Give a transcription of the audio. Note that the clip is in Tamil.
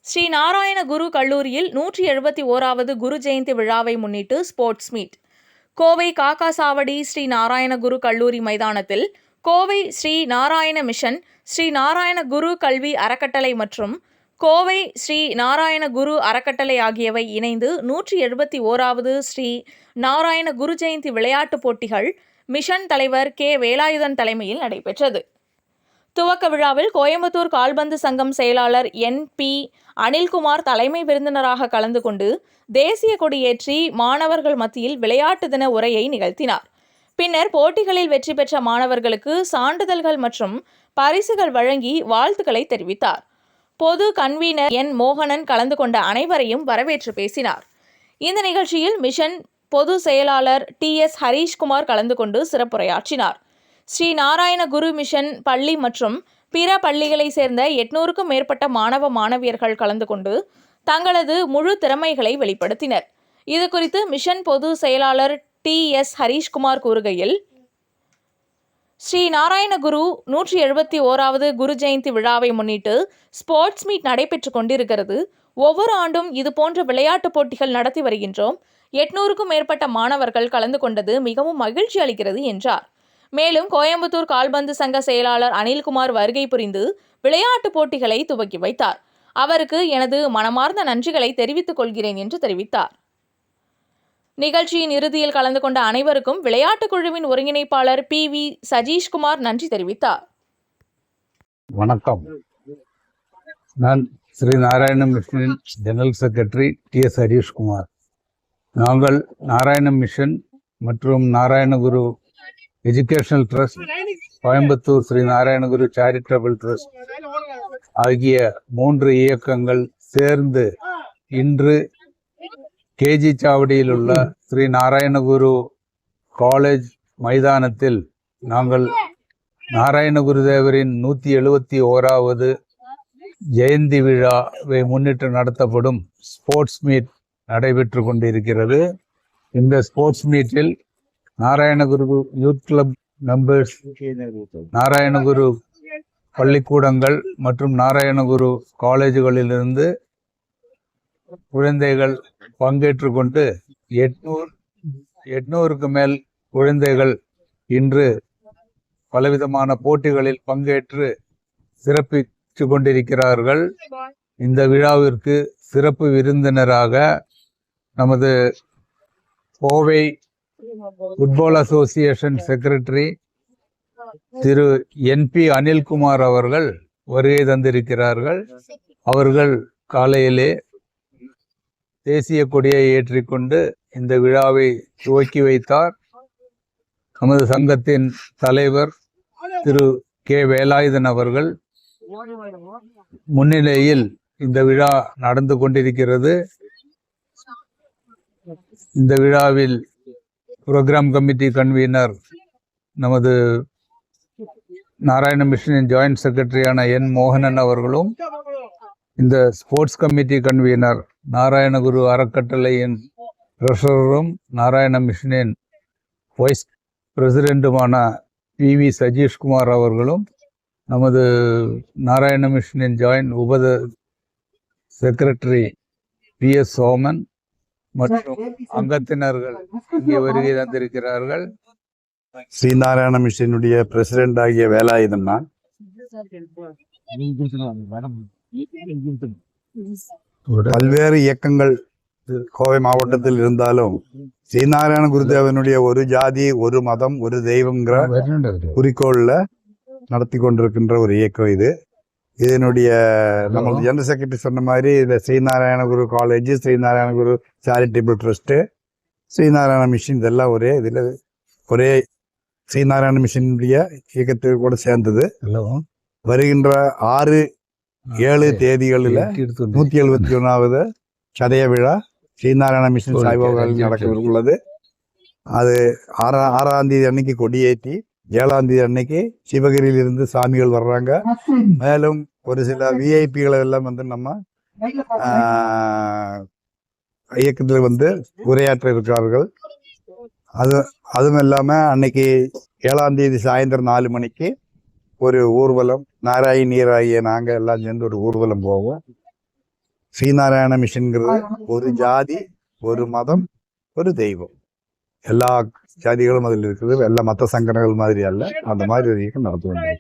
ஸ்ரீ நாராயண குரு கல்லூரியில் 171வது குரு ஜெயந்தி விழாவை முன்னிட்டு ஸ்போர்ட்ஸ் மீட். கோவை காக்காசாவடி ஸ்ரீ நாராயண குரு கல்லூரி மைதானத்தில் கோவை ஸ்ரீ நாராயண மிஷன், ஸ்ரீ நாராயண குரு கல்வி அறக்கட்டளை மற்றும் கோவை ஸ்ரீ நாராயண குரு அறக்கட்டளை ஆகியவை இணைந்து 171வது ஸ்ரீ நாராயண குரு ஜெயந்தி விளையாட்டுப் போட்டிகள் மிஷன் தலைவர் கே. வேலாயுதன் தலைமையில் நடைபெற்றது. துவக்க விழாவில் கோயம்புத்தூர் கால்பந்து சங்கம் செயலாளர் N.P. அனில்குமார் தலைமை விருந்தினராக கலந்து கொண்டு தேசிய கொடியேற்றி மாணவர்கள் மத்தியில் விளையாட்டு தின உரையை நிகழ்த்தினார். பின்னர் போட்டிகளில் வெற்றி பெற்ற மாணவர்களுக்கு சான்றிதழ்கள் மற்றும் பரிசுகள் வழங்கி வாழ்த்துக்களை தெரிவித்தார். பொது கன்வீனர் N. மோகனன் கலந்து கொண்ட அனைவரையும் வரவேற்று பேசினார். இந்த நிகழ்ச்சியில் மிஷன் பொது செயலாளர் T.S. ஹரீஷ்குமார் கலந்து கொண்டு சிறப்புரையாற்றினார். ஸ்ரீ நாராயண குரு மிஷன் பள்ளி மற்றும் பிற பள்ளிகளை சேர்ந்த 800க்கும் மேற்பட்ட மாணவ மாணவியர்கள் கலந்து கொண்டு தங்களது முழு திறமைகளை வெளிப்படுத்தினர். இதுகுறித்து மிஷன் பொது செயலாளர் T.S. ஹரீஷ்குமார் கூறுகையில், ஸ்ரீ நாராயண குரு 171வது குரு ஜெயந்தி விழாவை முன்னிட்டு ஸ்போர்ட்ஸ் மீட் நடைபெற்று கொண்டிருக்கிறது. ஒவ்வொரு ஆண்டும் இதுபோன்ற விளையாட்டுப் போட்டிகள் நடத்தி வருகின்றோம். 800க்கும் மேற்பட்ட மாணவர்கள் கலந்து கொண்டது மிகவும் மகிழ்ச்சி அளிக்கிறது என்றார். மேலும் கோயம்புத்தூர் கால்பந்து சங்க செயலாளர் அனில்குமார் வருகை புரிந்து விளையாட்டுப் போட்டிகளை துவக்கி வைத்தார். அவருக்கு எனது மனமார்ந்த நன்றிகளை தெரிவித்துக் கொள்கிறேன் என்று தெரிவித்தார். நிகழ்ச்சியின் இறுதியில் கலந்து கொண்ட அனைவருக்கும் விளையாட்டுக் குழுவின் ஒருங்கிணைப்பாளர் P.V. சஜீஷ்குமார் நன்றி தெரிவித்தார். வணக்கம். நான் ஸ்ரீ நாராயண மிஷனின் ஜெனரல் செக்ரட்டரி T.S. ஹரீஷ்குமார். நாங்கள் நாராயண மிஷன் மற்றும் Narayanaguru educational trust, Coimbatore Sri Narayanaguru charitable trust ஆகிய 3 இயக்கங்கள் சேர்ந்து இன்று கேஜி சாவடியில் உள்ள ஸ்ரீ நாராயணகுரு காலேஜ் மைதானத்தில் நாங்கள் நாராயணகுருதேவரின் 171வது ஜெயந்தி விழாவை முன்னிட்டு நடத்தப்படும் ஸ்போர்ட்ஸ் மீட் நடைபெற்று கொண்டிருக்கிறது. இந்த ஸ்போர்ட்ஸ் மீட்டில் Narayana Guru youth club members, Narayana Guru பள்ளிக்கூடங்கள் மற்றும் நாராயணகுரு காலேஜுகளிலிருந்து குழந்தைகள் பங்கேற்று கொண்டு 800க்கு மேல் குழந்தைகள் இன்று பலவிதமான போட்டிகளில் பங்கேற்று சிறப்பித்து கொண்டிருக்கிறார்கள். இந்த விழாவிற்கு சிறப்பு விருந்தினராக நமது கோவை ஃபுட்பால் அசோசியேஷன் செக்ரட்டரி திரு N.P. அனில்குமார் அவர்கள் வருகை தந்திருக்கிறார்கள். அவர்கள் காலையிலே தேசிய கொடியை ஏற்றிக்கொண்டு இந்த விழாவை துவக்கி வைத்தார். நமது சங்கத்தின் தலைவர் திரு கே. வேலாயுதன் அவர்கள் முன்னிலையில் இந்த விழா நடந்து கொண்டிருக்கிறது. இந்த விழாவில் புரோகிராம் கமிட்டி கன்வீனர் நமது நாராயண மிஷனின் ஜாயிண்ட் செக்ரட்டரியான N. மோகனன் அவர்களும், இந்த ஸ்போர்ட்ஸ் கமிட்டி கன்வீனர் நாராயணகுரு அறக்கட்டளையின் ட்ரெஷரரும் நாராயண மிஷனின் வைஸ் பிரசிடென்ட்டுமான P.V. சஜீஷ்குமார் அவர்களும், நமது நாராயண மிஷனின் ஜாயிண்ட் செக்ரட்டரி P.S. சோமன் மற்றும் அங்கத்தினர்கள் இங்கே வருகை தந்திருக்கிறார்கள். ஸ்ரீ நாராயண மிஷனுடைய பிரசிடென்ட் ஆகிய வேலாயுதன் தான். பல்வேறு இயக்கங்கள் கோவை மாவட்டத்தில் இருந்தாலும் ஸ்ரீநாராயண குருதேவனுடைய ஒரு ஜாதி, ஒரு மதம், ஒரு தெய்வங்கிற குறிக்கோள்ல நடத்தி கொண்டிருக்கின்ற ஒரு இயக்கம் இது. இதனுடைய நம்ம ஜெனரல் செக்ரட்டரி சொன்ன மாதிரி இந்த ஸ்ரீநாராயண குரு காலேஜ், ஸ்ரீநாராயண குரு சேரிட்டபிள் ட்ரஸ்ட்டு, ஸ்ரீநாராயண மிஷன் இதெல்லாம் ஒரே இதில் ஒரே ஸ்ரீநாராயண மிஷனுடைய இயக்கத்தில் கூட சேர்ந்தது. வருகின்ற 6-7 தேதிகளில் 171வது சதய விழா ஸ்ரீநாராயண மிஷன் சாய்பாபாவில் நடக்க உள்ளது. அது 6ஆம் தேதி அன்னைக்கு கொடியேற்றி 7ஆம் தேதி அன்னைக்கு சிவகிரியிலிருந்து சாமிகள் வர்றாங்க. மேலும் ஒரு சில விஐபிகளை எல்லாம் வந்து நம்ம இயக்கத்தில் உரையாற்ற இருக்கிறார்கள். அதுவும் இல்லாமல் அன்னைக்கு 7ஆம் தேதி சாயந்தரம் 4 மணிக்கு ஒரு ஊர்வலம், நாராயணியர் ஆகிய நாங்கள் எல்லாம் சேர்ந்து ஒரு ஊர்வலம் போவோம். ஸ்ரீநாராயண மிஷன்ங்கிறது ஒரு ஜாதி ஒரு மதம் ஒரு தெய்வம், எல்லா ஜாதிகளும் அதில் இருக்குது, எல்லா மத சங்கடங்கள் மாதிரி அல்ல, அந்த மாதிரி ஒரு இயக்கம் நடத்துவாங்க.